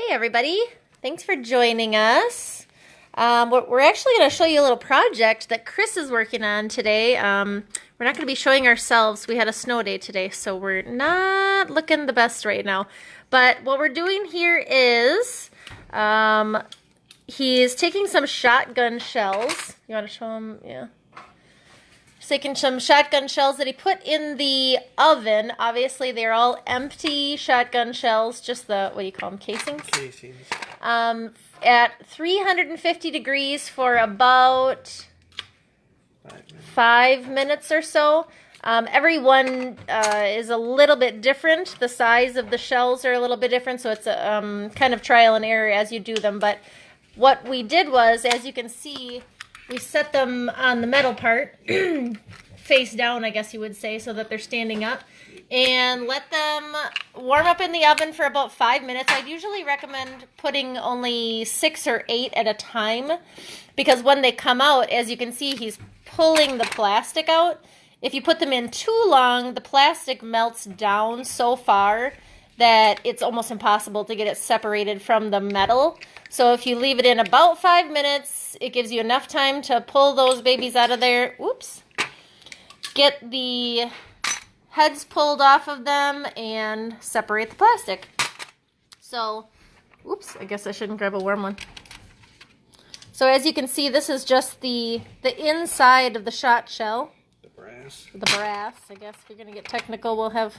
Hey everybody, thanks for joining us. We're actually going to show you a little project that Chris is working on today. We're not going to be showing ourselves. We had a snow day today, so we're not looking the best right now. But what we're doing here is he's taking some shotgun shells. You want to show him? Yeah. He's taking some shotgun shells that he put in the oven. Obviously, they're all empty shotgun shells, just the, what do you call them, casings? Casings. At 350 degrees for about 5 minutes or so. Every one is a little bit different. The size of the shells are a little bit different, so it's a kind of trial and error as you do them. But what we did was, as you can see, we set them on the metal part, face down, I guess you would say, so that they're standing up, and let them warm up in the oven for about 5 minutes. I'd usually recommend putting only 6 or 8 at a time, because when they come out, as you can see, he's pulling the plastic out. If you put them in too long, the plastic melts down so far that it's almost impossible to get it separated from the metal. So if you leave it in about 5 minutes, it gives you enough time to pull those babies out of there. Whoops. Get the heads pulled off of them and separate the plastic. So, oops, I guess I shouldn't grab a warm one. So as you can see, this is just the inside of the shot shell. The brass. The brass, I guess. If you're going to get technical, we'll have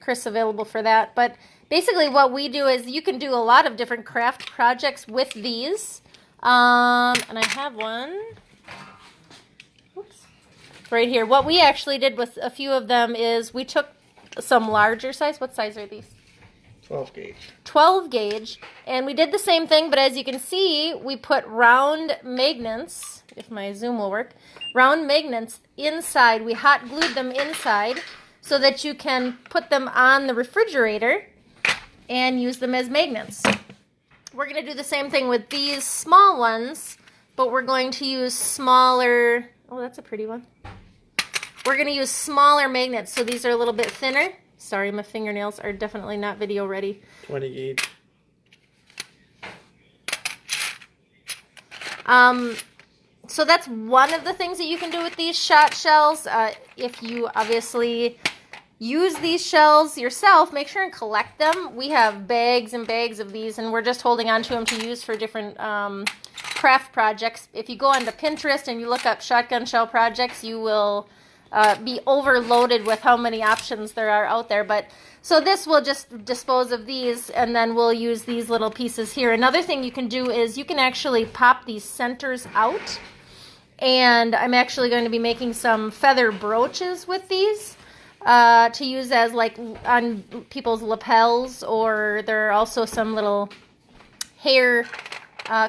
Chris available for that. But basically what we do is you can do a lot of different craft projects with these. And I have one. Oops. Right here. What we actually did with a few of them is we took some larger size. What size are these? 12 gauge. 12 gauge. And we did the same thing, but as you can see, we put round magnets, if my zoom will work, round magnets inside. We hot glued them inside so that you can put them on the refrigerator and use them as magnets. We're going to do the same thing with these small ones, but we're going to use smaller, oh, that's a pretty one. We're going to use smaller magnets, so these are a little bit thinner. Sorry, my fingernails are definitely not video ready. 20 gauge. So that's one of the things that you can do with these shot shells. If you obviously use these shells yourself, make sure and collect them. We have bags and bags of these, and we're just holding on to them to use for different craft projects. If you go onto Pinterest and you look up shotgun shell projects, you will be overloaded with how many options there are out there. But so this will just dispose of these, and then we'll use these little pieces here. Another thing you can do is you can actually pop these centers out, and I'm actually going to be making some feather brooches with these to use as like on people's lapels, or there are also some little hair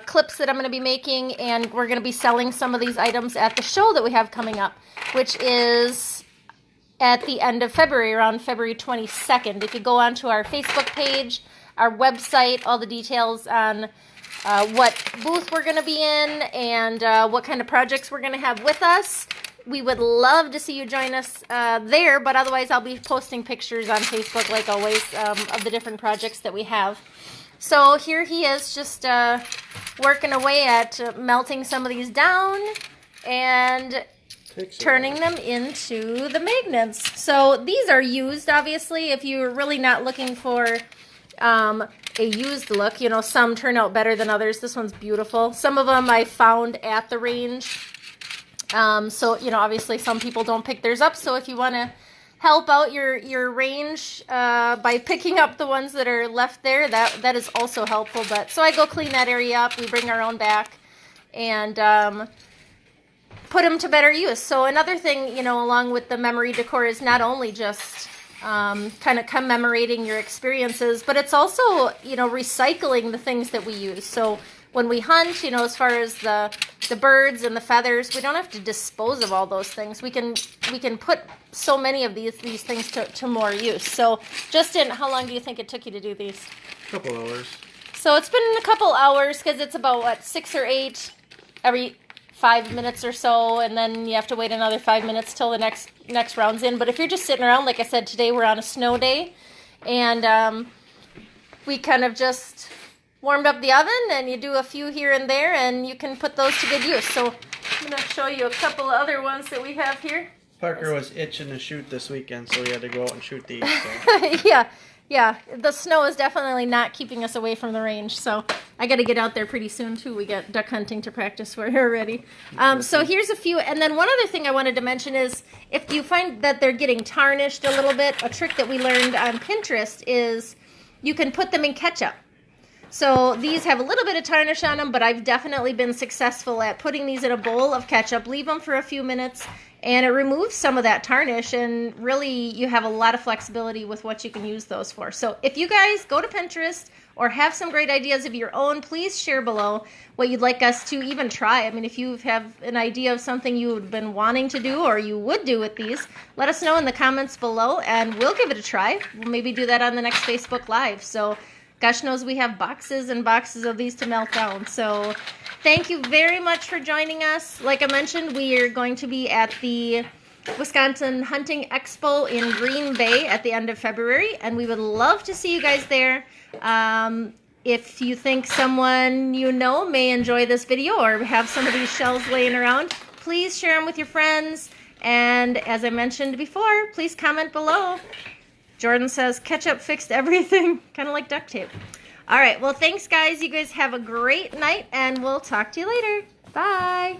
clips that I'm going to be making, and we're going to be selling some of these items at the show that we have coming up, which is at the end of February, around February 22nd. If you go onto our Facebook page, our website, all the details on what booth we're going to be in and what kind of projects we're going to have with us. We would love to see you join us there, but otherwise I'll be posting pictures on Facebook, like always, of the different projects that we have. So here he is, just working away at melting some of these down and turning them into the magnets. So these are used, obviously, if you're really not looking for a used look. You know, some turn out better than others. This one's beautiful. Some of them I found at the range. So, you know, obviously some people don't pick theirs up. So if you want to help out your range by picking up the ones that are left there, that is also helpful. But so I go clean that area up. We bring our own back and put them to better use. So another thing, you know, along with the memory decor is not only just kind of commemorating your experiences, but it's also, you know, recycling the things that we use. So when we hunt, you know, as far as the birds and the feathers, we don't have to dispose of all those things. We can put so many of these things to more use. So Justin, how long do you think it took you to do these? A couple hours. So it's been a couple hours, because it's about, what, 6 or 8 every 5 minutes or so, and then you have to wait another 5 minutes till the next round's in. But if you're just sitting around, like I said, today we're on a snow day, and we kind of just warmed up the oven, and you do a few here and there, and you can put those to good use. So I'm going to show you a couple of other ones that we have here. Parker was itching to shoot this weekend, so we had to go out and shoot these. So. Yeah. The snow is definitely not keeping us away from the range, so I got to get out there pretty soon, too. We got duck hunting to practice for here already. So here's a few, and then one other thing I wanted to mention is if you find that they're getting tarnished a little bit, a trick that we learned on Pinterest is you can put them in ketchup. So these have a little bit of tarnish on them, but I've definitely been successful at putting these in a bowl of ketchup, leave them for a few minutes, and it removes some of that tarnish, and really you have a lot of flexibility with what you can use those for. So if you guys go to Pinterest or have some great ideas of your own, please share below what you'd like us to even try. I mean, if you have an idea of something you've been wanting to do or you would do with these, let us know in the comments below, and we'll give it a try. We'll maybe do that on the next Facebook Live. So gosh knows we have boxes and boxes of these to melt down. So thank you very much for joining us. Like I mentioned, we are going to be at the Wisconsin Hunting Expo in Green Bay at the end of February, and we would love to see you guys there. If you think someone you know may enjoy this video or have some of these shells laying around, please share them with your friends. And as I mentioned before, please comment below. Jordan says ketchup fixed everything, kind of like duct tape. All right, well, thanks, guys. You guys have a great night, and we'll talk to you later. Bye.